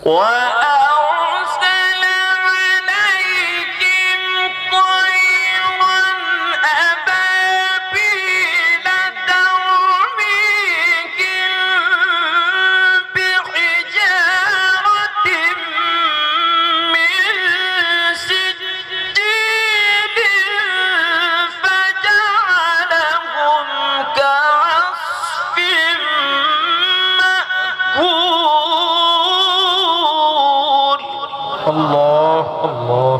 وأرسل عليهم طيرا أبابيل ترميهم بحجارة من سجيل فجعلهم كعصف مأكول. الله الله.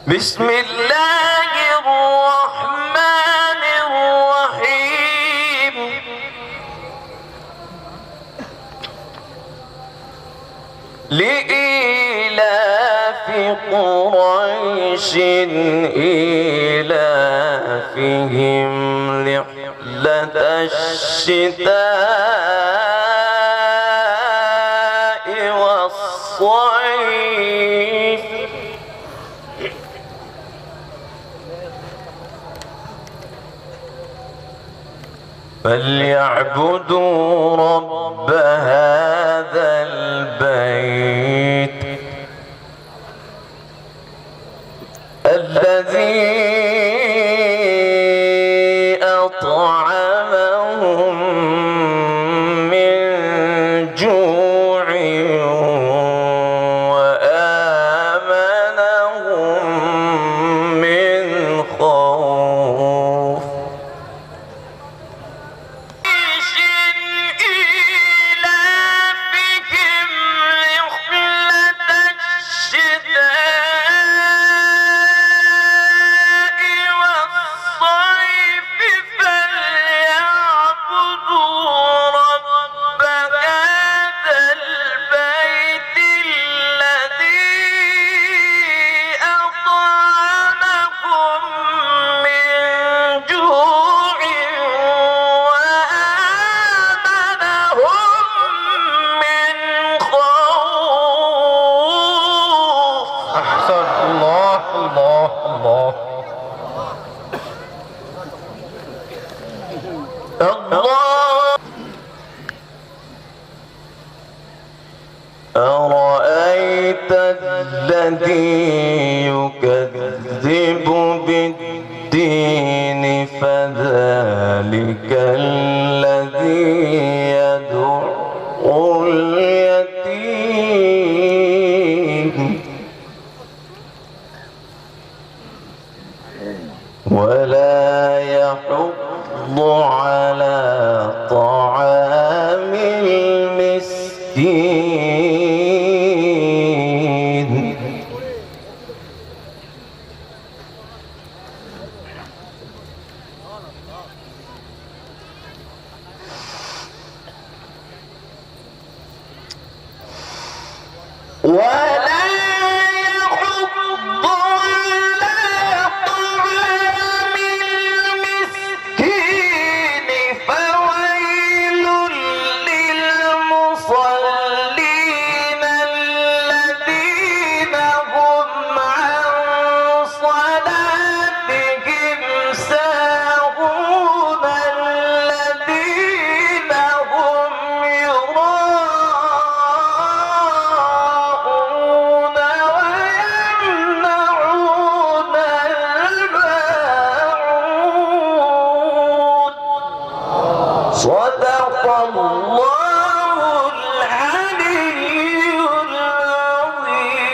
بسم الله الرحمن الرحيم. لإيلاف قريش إيلافهم رحلة الشتاء والصيف فليعبدوا رب هذا البيت الذي أطعمهم من جوع وآمنهم من خوف. إيلافهم رحلة الشتاء والصيف فليعبدوا رب هذا البيت الذي أطعمهم من جوع وآمنهم من خوف. أحسن. الله الله الله. الله. أرأيت الذي يكذب بالدين فذلك الذي يدعو اليتيم ولا يحض على طعام المسكين. ولا يحض على طعام المسكين فويل للمصلين الذين هم عن صلاتهم ساهون الذين هم يراءون ويمنعون الماعون. صدق الله العلي العظيم.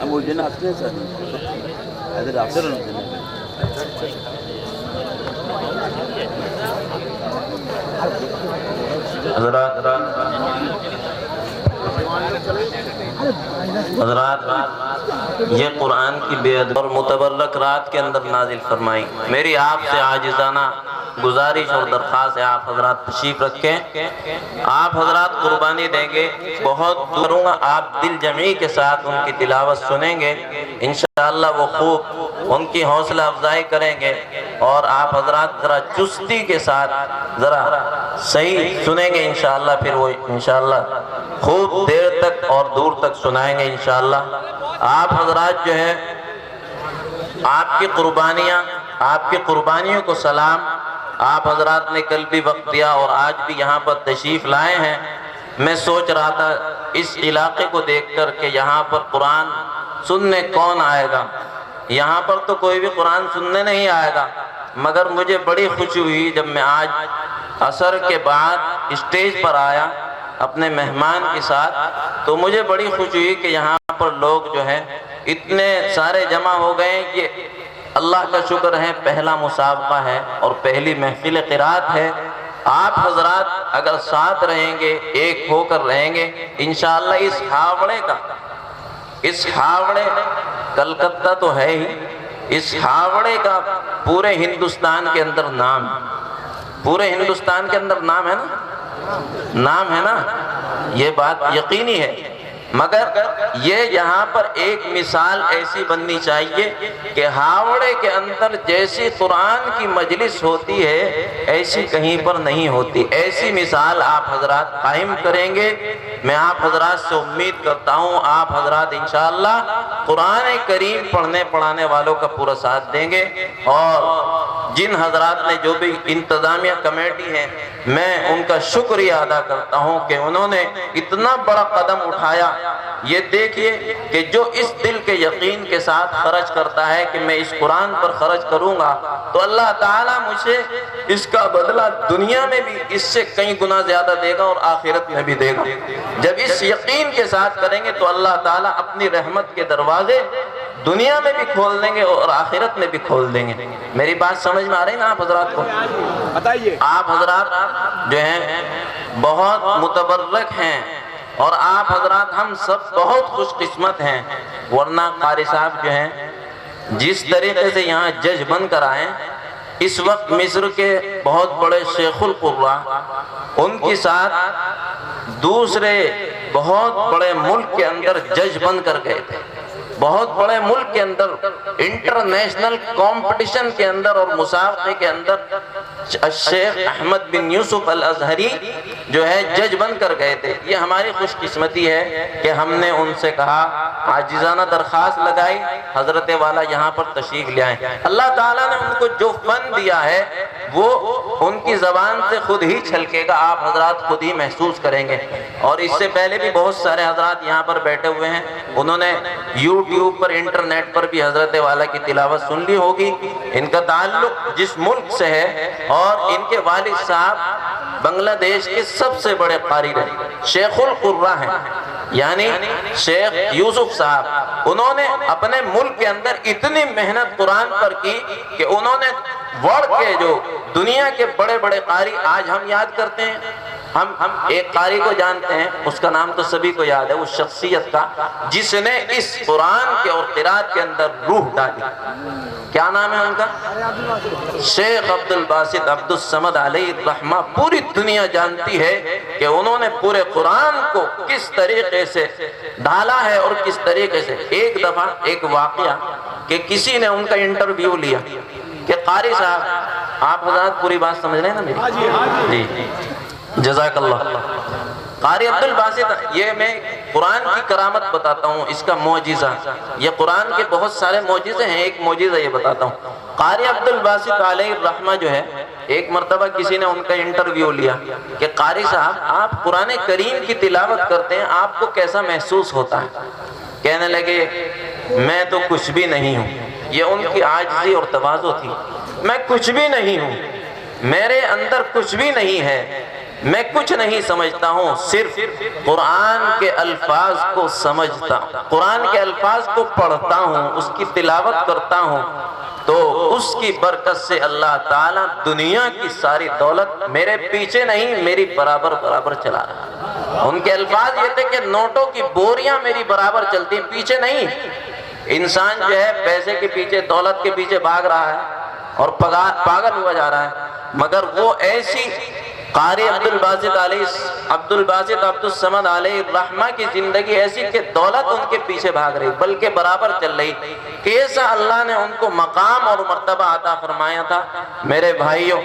আমি ওই জন্য আসতে স্যার এদের আচরণ হচ্ছে না। حضرات یہ قرآن کی بے ادبی اور متبرک رات کے اندر نازل فرمائی. میری آپ سے عاجزانہ گزارش اور درخواست ہے آپ حضرات تشریف رکھیں. آپ حضرات قربانی دیں گے, بہت دوروں گا, آپ دل جمعی کے ساتھ ان کی تلاوت سنیں گے انشاءاللہ. وہ خوب ان کی حوصلہ افزائی کریں گے اور آپ حضرات ذرا چستی کے ساتھ ذرا صحیح سنیں گے انشاءاللہ. پھر وہ انشاءاللہ خوب دیر تک اور دور تک سنائیں گے انشاءاللہ. آپ حضرات جو ہے آپ کی قربانیوں کو سلام. آپ حضرات نے کل بھی وقت دیا اور آج بھی یہاں پر تشریف لائے ہیں. میں سوچ رہا تھا اس علاقے کو دیکھ کر کہ یہاں پر قرآن سننے کون آئے گا. یہاں پر تو کوئی بھی قرآن سننے نہیں آئے گا, مگر مجھے بڑی خوشی ہوئی جب میں آج عصر کے بعد اسٹیج پر آیا اپنے مہمان کے ساتھ. تو مجھے بڑی خوشی ہوئی کہ یہاں پر لوگ جو ہیں اتنے سارے جمع ہو گئے کہ اللہ کا شکر ہے پہلا مسابقہ ہے اور پہلی محفل قرات ہے. آپ حضرات اگر ساتھ رہیں گے, ایک ہو کر رہیں گے انشاءاللہ. اس ہاوڑے کلکتہ تو ہے ہی, اس ہاوڑے کا پورے ہندوستان کے اندر نام, پورے ہندوستان کے اندر نام ہے نا, یہ بات یقینی ہے. مگر یہ یہاں پر ایک مثال ایسی بننی چاہیے کہ ہاوڑے کے اندر جیسی قرآن کی مجلس ہوتی ہے ایسی کہیں پر نہیں ہوتی. ایسی مثال آپ حضرات قائم کریں گے. میں آپ حضرات سے امید کرتا ہوں آپ حضرات انشاءاللہ قرآن کریم پڑھنے پڑھانے والوں کا پورا ساتھ دیں گے. اور جن حضرات نے جو بھی انتظامیہ کمیٹی ہے میں ان کا شکریہ ادا کرتا ہوں کہ انہوں نے اتنا بڑا قدم اٹھایا. یہ دیکھیے کہ جو اس دل کے یقین کے ساتھ خرچ کرتا ہے کہ میں اس قرآن پر خرچ کروں گا تو اللہ تعالیٰ مجھے اس کا بدلہ دنیا میں بھی اس سے کئی گنا زیادہ دے گا اور آخرت میں بھی دے گا. جب اس یقین کے ساتھ کریں گے تو اللہ تعالیٰ اپنی رحمت کے دروازے دنیا میں بھی کھول دیں گے اور آخرت میں بھی کھول دیں گے. میری بات سمجھ میں آ رہی نا آپ حضرات کو؟ آپ حضرات جو ہیں بہت متبرک ہیں اور آپ حضرات ہم سب بہت خوش قسمت ہیں. ورنہ قاری صاحب جو ہیں جس طریقے سے یہاں جج بن کر آئے, اس وقت مصر کے بہت بڑے شیخ القراء ان کے ساتھ دوسرے بہت بڑے ملک کے اندر جج بن کر گئے تھے. بہت بڑے ملک کے اندر انٹرنیشنل کمپٹیشن کے اندر اور مسابقے کے اندر الشیخ احمد بن یوسف الازہری جو ہے جج بن کر گئے تھے. یہ ہماری خوش قسمتی ہے کہ ہم نے ان سے کہا, عاجزانہ درخواست لگائی, حضرت والا یہاں پر تشریف لے آئیں. اللہ تعالیٰ نے ان کو جو فن دیا ہے وہ ان کی زبان سے خود ہی چھلکے گا, آپ حضرات خود ہی محسوس کریں گے. اور اس سے پہلے بھی بہت سارے حضرات یہاں پر بیٹھے ہوئے ہیں, انہوں نے یوٹیوب پر انٹرنیٹ پر بھی حضرت والا کی تلاوت سن لی ہوگی. ان کا تعلق جس ملک سے ہے اور ان کے والد صاحب بنگلہ دیش کے سب سے بڑے قاری رہے, شیخ القراء ہیں, یعنی شیخ یوسف صاحب. انہوں نے اپنے ملک کے اندر اتنی محنت قرآن پر کی کہ انہوں نے ورڈ کے جو دنیا کے بڑے بڑے قاری آج ہم یاد کرتے ہیں, ہم ایک قاری کو جانتے ہیں, اس کا نام تو سبھی کو یاد ہے, اس شخصیت کا جس نے اس قرآن کے اور قرات کے اندر روح ڈالی. کیا نام ہے ان کا؟ شیخ عبد الباسط عبد الصمد علیہ الرحمہ. پوری دنیا جانتی ہے کہ انہوں نے پورے قرآن کو کس طریقے سے ڈالا ہے اور کس طریقے سے. ایک دفعہ ایک واقعہ کہ کسی نے ان کا انٹرویو لیا کہ قاری صاحب آپ حضرات پوری بات سمجھ رہے ہیں نا میری؟ جی جزاک اللہ. قاری عبد الباسط, یہ میں قرآن کی کرامت بتاتا ہوں, اس کا معجزہ. یہ قرآن کے بہت سارے معجزے ہیں, ایک معجزہ یہ بتاتا ہوں. قاری عبد الباسط علیہ الرحمہ جو ہے, ایک مرتبہ کسی نے ان کا انٹرویو لیا کہ قاری صاحب آپ قرآن کریم کی تلاوت کرتے ہیں, آپ کو کیسا محسوس ہوتا ہے؟ کہنے لگے میں تو کچھ بھی نہیں ہوں. یہ ان کی عاجزی اور تواضع تھی. میں کچھ بھی نہیں ہوں, میرے اندر کچھ بھی نہیں ہے, میں کچھ نہیں سمجھتا ہوں, صرف قرآن کے الفاظ کو سمجھتا ہوں, قرآن کے الفاظ کو پڑھتا ہوں, اس کی تلاوت کرتا ہوں. تو اس کی برکت سے اللہ تعالیٰ دنیا کی ساری دولت میرے پیچھے نہیں میری برابر برابر چلا رہا. ان کے الفاظ یہ تھے کہ نوٹوں کی بوریاں میری برابر چلتی ہیں، پیچھے نہیں. انسان جو ہے پیسے کے پیچھے دولت کے پیچھے بھاگ رہا ہے اور پاگل ہوا جا رہا ہے، مگر وہ ایسی قاری عبد الصمد علیہ الرحمہ کی زندگی ایسی کہ دولت ان کے پیچھے بھاگ رہی بلکہ برابر چل رہی. کیسا اللہ نے ان کو مقام اور مرتبہ عطا فرمایا تھا. میرے بھائیوں،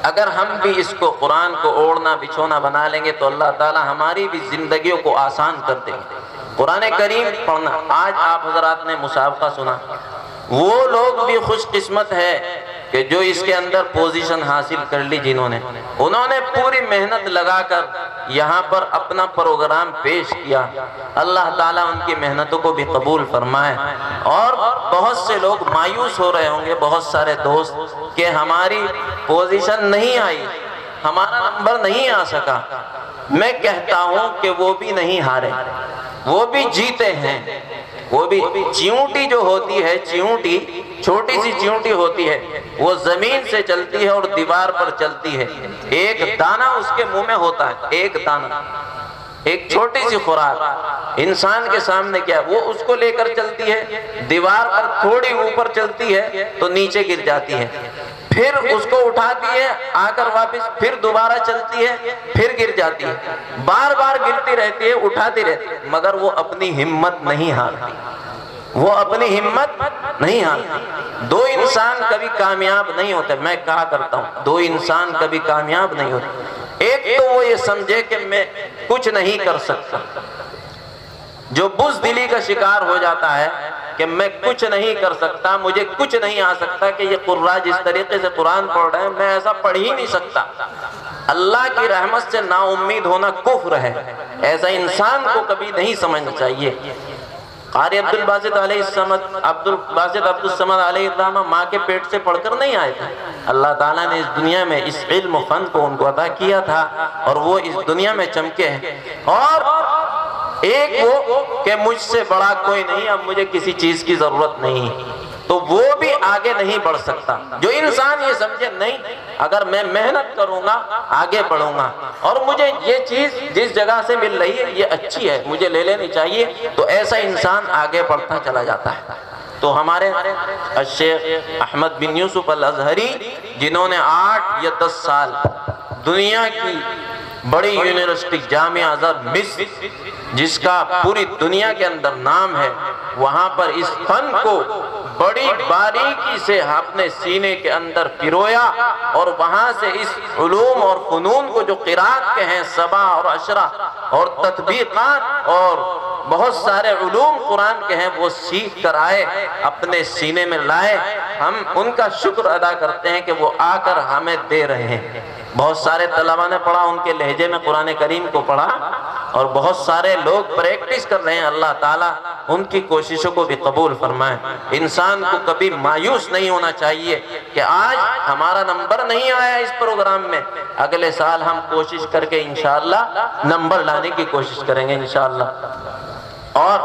اگر ہم بھی اس کو قرآن کو اوڑھنا بچھونا بنا لیں گے تو اللہ تعالی ہماری بھی زندگیوں کو آسان کر دیں گے. قرآن کریم پڑھنا، آج آپ حضرات نے مسابقہ سنا، وہ لوگ بھی خوش قسمت ہے کہ جو اس کے اندر پوزیشن حاصل کر لی، انہوں نے پوری محنت لگا کر یہاں پر اپنا پروگرام پیش کیا. اللہ تعالیٰ ان کی محنتوں کو بھی قبول فرمائے. اور بہت سے لوگ مایوس ہو رہے ہوں گے، بہت سارے دوست، کہ ہماری پوزیشن نہیں آئی، ہمارا نمبر نہیں آ سکا. میں کہتا ہوں کہ وہ بھی نہیں ہارے، وہ بھی جیتے ہیں. وہ بھی چیونٹی جو ہوتی ہے، چیونٹی چھوٹی سی چیونٹی ہوتی ہے، وہ زمین سے چلتی ہے اور دیوار پر چلتی ہے. ایک دانہ اس کے منہ میں ہوتا ہے، ایک دانہ، ایک چھوٹی سی خوراک انسان کے سامنے کیا وہ اس کو لے کر چلتی ہے، دیوار پر تھوڑی اوپر چلتی ہے تو نیچے گر جاتی ہے، پھر اس کو اٹھاتی ہے آ کر واپس، پھر دوبارہ چلتی ہے، پھر گر جاتی ہے، بار بار گرتی رہتی ہے، اٹھاتی رہتی ہے، مگر وہ اپنی ہمت نہیں ہارتی، وہ اپنی ہمت نہیں ہارتی. دو انسان کبھی کامیاب نہیں ہوتے. میں کہا کرتا ہوں دو انسان کبھی کامیاب نہیں ہوتے. ایک تو وہ یہ سمجھے کہ میں کچھ نہیں کر سکتا، جو بزدلی کا شکار ہو جاتا ہے کہ میں کچھ نہیں کر سکتا، مجھے کچھ نہیں آ سکتا، کہ یہ قراء جس طریقے سے قرآن پڑھ رہے ہیں میں ایسا پڑھ ہی نہیں سکتا. اللہ کی رحمت سے نا امید ہونا کفر ہے. ایسا انسان کو کبھی نہیں سمجھنا چاہیے. قاری عبد الصمد علیہ الرحمہ ماں کے پیٹ سے پڑھ کر نہیں آئے تھے. اللہ تعالیٰ نے اس دنیا میں اس علم و فن کو ان کو عطا کیا تھا اور وہ اس دنیا میں چمکے ہیں. اور ایک وہ کہ مجھ سے بڑا کوئی نہیں، اب مجھے کسی چیز کی ضرورت نہیں، تو وہ بھی آگے نہیں بڑھ سکتا. جو انسان یہ سمجھے نہیں، اگر میں محنت کروں گا آگے بڑھوں گا اور مجھے یہ چیز جس جگہ سے مل رہی ہے یہ اچھی ہے مجھے لے لینی چاہیے، تو ایسا انسان آگے بڑھتا چلا جاتا ہے. تو ہمارے الشیخ احمد بن یوسف الازہری، جنہوں نے 8 یا 10 سال دنیا کی بڑی یونیورسٹی جامعہ ازہر مصر، جس کا پوری دنیا کے اندر نام ہے، وہاں پر اس فن کو بڑی باریکی سے اپنے سینے کے اندر پرویا اور وہاں سے اس علوم اور فنون کو جو قرات کے ہیں، سبع اور عشرہ اور تطبیقات اور بہت سارے علوم قرآن کے ہیں، وہ سیکھ کر آئے، اپنے سینے میں لائے. ہم ان کا شکر ادا کرتے ہیں کہ وہ آ کر ہمیں دے رہے ہیں. بہت سارے طلبہ نے پڑھا، ان کے لہجے میں قرآن کریم کو پڑھا اور بہت سارے لوگ پریکٹس کر رہے ہیں. اللہ تعالیٰ ان کی کوششوں کو بھی قبول فرمائے. انسان کو کبھی مایوس نہیں ہونا چاہیے کہ آج ہمارا نمبر نہیں آیا اس پروگرام میں، اگلے سال ہم کوشش کر کے انشاءاللہ نمبر لانے کی کوشش کریں گے انشاءاللہ. اور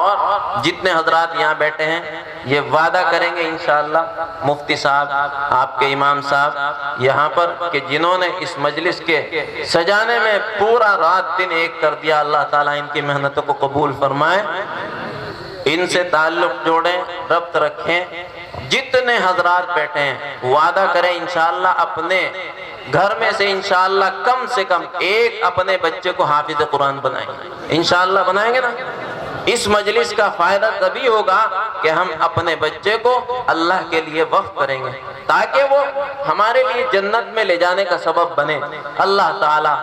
جتنے حضرات یہاں بیٹھے ہیں یہ وعدہ کریں گے انشاءاللہ، مفتی صاحب، آپ کے امام صاحب یہاں پر، کہ جنہوں نے اس مجلس کے سجانے میں پورا رات دن ایک کر دیا، اللہ تعالیٰ ان کی محنتوں کو قبول فرمائے. ان سے تعلق جوڑیں، ربط رکھیں. جتنے حضرات بیٹھے ہیں وعدہ کریں انشاءاللہ اپنے گھر میں سے انشاءاللہ کم سے کم ایک اپنے بچے کو حافظ قرآن بنائیں گے. انشاءاللہ بنائیں گے نا؟ اس مجلس کا فائدہ تبھی ہوگا کہ ہم اپنے بچے کو اللہ کے لیے وقف کریں گے تاکہ وہ ہمارے لیے جنت میں لے جانے کا سبب بنے. اللہ تعالی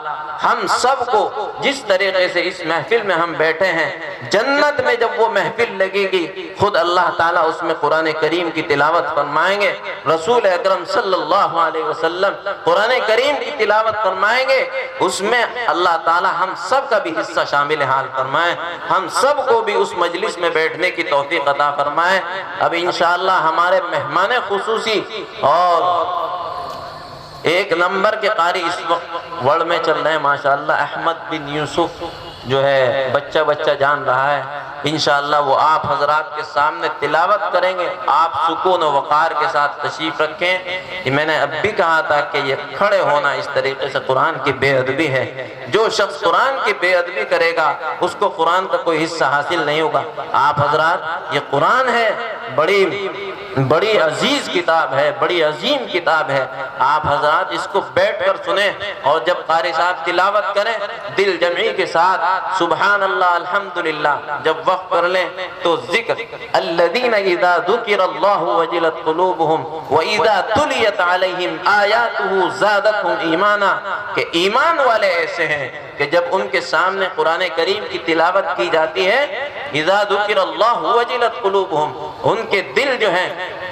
ہم سب کو جس طریقے سے اس محفل میں ہم بیٹھے ہیں، جنت میں جب وہ محفل لگے گی خود اللہ تعالیٰ اس میں قرآن کریم کی تلاوت فرمائیں گے، رسول اکرم صلی اللہ علیہ وسلم قرآن کریم کی تلاوت فرمائیں گے. اس میں اللہ تعالیٰ ہم سب کا بھی حصہ شامل حال فرمائیں، ہم سب کو بھی اس مجلس میں بیٹھنے کی توفیق عطا فرمائے. اب انشاءاللہ ہمارے مہمان خصوصی اور ایک نمبر کے قاری اس وقت ورڈ میں چل رہے ہیں ماشاءاللہ، احمد بن یوسف جو ہے بچہ جان رہا ہے. انشاءاللہ وہ آپ حضرات کے سامنے تلاوت کریں گے. آپ سکون و وقار کے ساتھ تشریف رکھیں. کہ میں نے اب بھی کہا تھا کہ یہ کھڑے ہونا اس طریقے سے قرآن کی بے ادبی ہے. جو شخص قرآن کی بے ادبی کرے گا اس کو قرآن کا کوئی حصہ حاصل نہیں ہوگا. آپ حضرات یہ قرآن ہے، بڑی عزیز کتاب ہے، بڑی عظیم کتاب ہے. آپ حضرات اس کو بیٹھ کر سنیں اور جب قاری صاحب تلاوت کریں دل جمعی کے ساتھ سبحان اللہ الحمدللہ جب وقت کر لیں تو ذکر الذین اذا ذکر اللہ وجلت قلوبہم واذا تلیت علیہم آیاتہ زادتہم ایمانا، کہ ایمان والے ایسے ہیں کہ جب ان کے سامنے قرآن کریم کی تلاوت کی جاتی ہے اذا ذکر اللہ وجلت قلوبہم، ان کے دل جو ہیں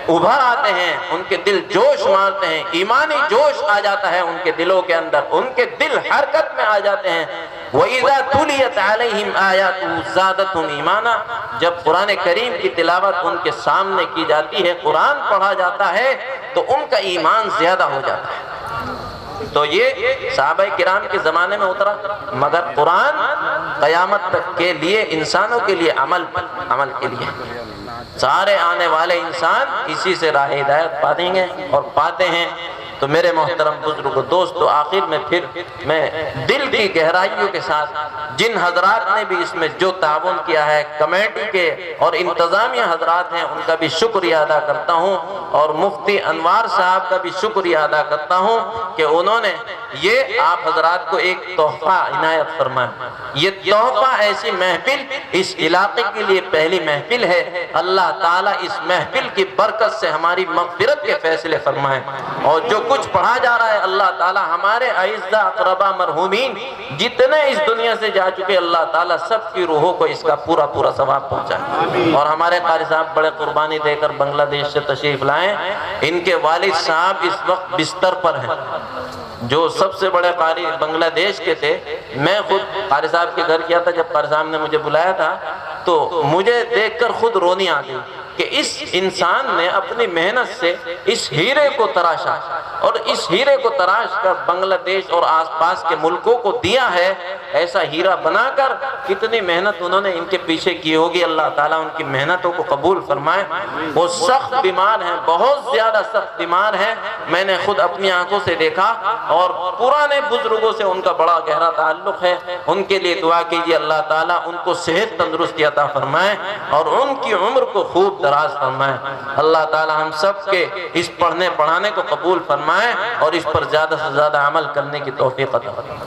ابھر آتے ہیں، ان کے دل جوش مارتے ہیں، ایمانی جوش آ جاتا ہے ان کے دلوں کے اندر، ان کے دل حرکت میں آ جاتے ہیں. وَإِذَا تُلِيَتْ عَلَيْهِمْ آيَاتُهُ زَادَتْهُمْ ایمانا، جب قرآن کریم کی تلاوت ان کے سامنے کی جاتی ہے، قرآن پڑھا جاتا ہے تو ان کا ایمان زیادہ ہو جاتا ہے. تو یہ صحابہ کرام کے زمانے میں اترا، مگر قرآن قیامت تک کے لیے انسانوں کے لیے عمل کے لیے سارے آنے والے انسان اسی سے راہ ہدایت پائیں گے اور پاتے ہیں. تو میرے محترم بزرگوں دوستو، آخر میں پھر میں دل کی گہرائیوں کے ساتھ جن حضرات نے بھی اس میں جو تعاون کیا ہے، کمیٹی کے اور انتظامیہ حضرات ہیں، ان کا بھی شکریہ ادا کرتا ہوں، اور مفتی انوار صاحب کا بھی شکریہ ادا کرتا ہوں کہ انہوں نے یہ آپ حضرات کو ایک تحفہ عنایت فرمایا. یہ تحفہ ایسی محفل اس علاقے کے لیے پہلی محفل ہے. اللہ تعالیٰ اس محفل کی برکت سے ہماری مغفرت کے فیصلے فرمائے، اور جو کچھ پڑھا جا رہا ہے اللہ تعالیٰ ہمارے اعزاء اقربا مرحومین جتنے اس دنیا سے جا چکے اللہ تعالیٰ سب کی روحوں کو اس کا پورا ثواب پہنچائے. اور ہمارے قاری صاحب بڑے قربانی دے کر بنگلہ دیش سے تشریف لائیں. ان کے والد صاحب اس وقت بستر پر ہیں، جو سب سے بڑے قاری بنگلہ دیش کے تھے. میں خود قاری صاحب کے گھر کیا تھا، جب قاری صاحب نے مجھے بلایا تھا تو مجھے دیکھ کر خود رونی آ گئی کہ اس انسان نے اپنی محنت سے اس ہیرے کو تراشا، اور اس ہیرے کو تراش کر بنگلہ دیش اور آس پاس کے ملکوں کو دیا ہے. ایسا ہیرا بنا کر کتنی محنت انہوں نے ان کے پیچھے کی ہوگی. اللہ تعالیٰ ان کی محنتوں کو قبول فرمائے. وہ سخت بیمار ہیں، بہت زیادہ سخت بیمار ہیں. میں نے خود اپنی آنکھوں سے دیکھا، اور پرانے بزرگوں سے ان کا بڑا گہرا تعلق ہے. ان کے لیے دعا کیجیے اللہ تعالیٰ ان کو صحت تندرستی عطا فرمائے اور ان کی عمر کو خوب دراز فرمائے. اللہ تعالیٰ ہم سب کے اس پڑھنے پڑھانے کو قبول فرمائے اور اس پر زیادہ سے زیادہ عمل کرنے کی توفیق عطا فرمائے.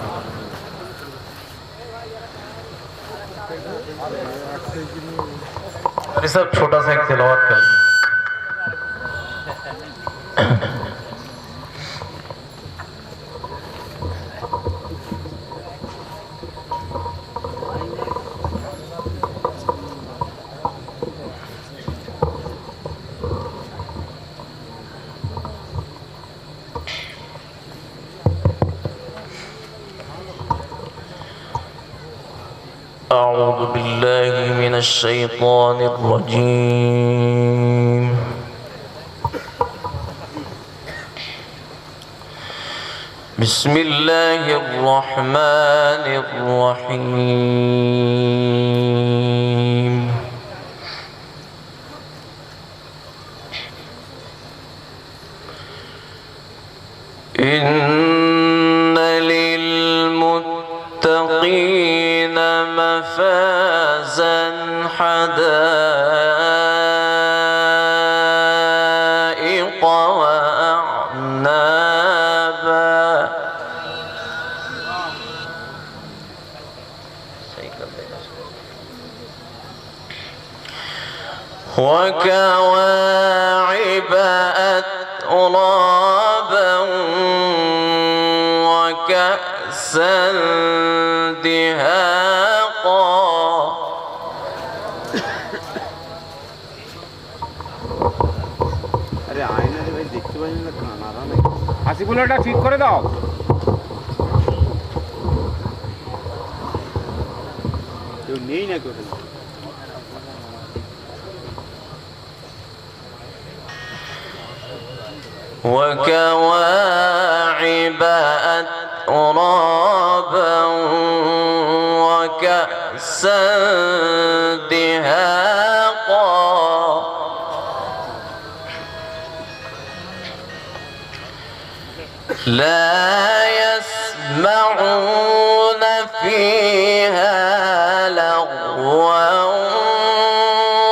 یہ سب چھوٹا سا ایک تلاوت کریں. أعوذ بالله من الشيطان الرجيم. بسم الله الرحمن الرحيم. إن للمتقين مفازا حدائق وأعنابا. وكواعب أترابا وكأسا دهاقا. আরে আয়না রে ভাই দেখতে পাই না, কানারা নাই। হাসিবুলটা ঠিক করে দাও। কেউ নেই না করে। وكواعب أترابا وكأسا دهاقا لا يسمعون فيها لغوا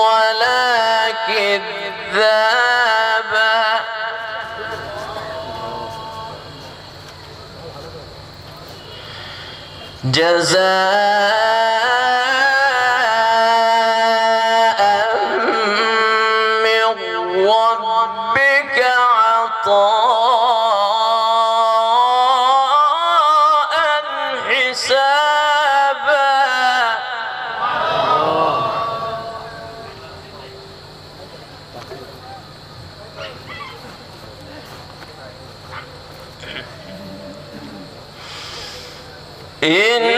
ولا كذابا جزاء من ربك عطاء حسابا إن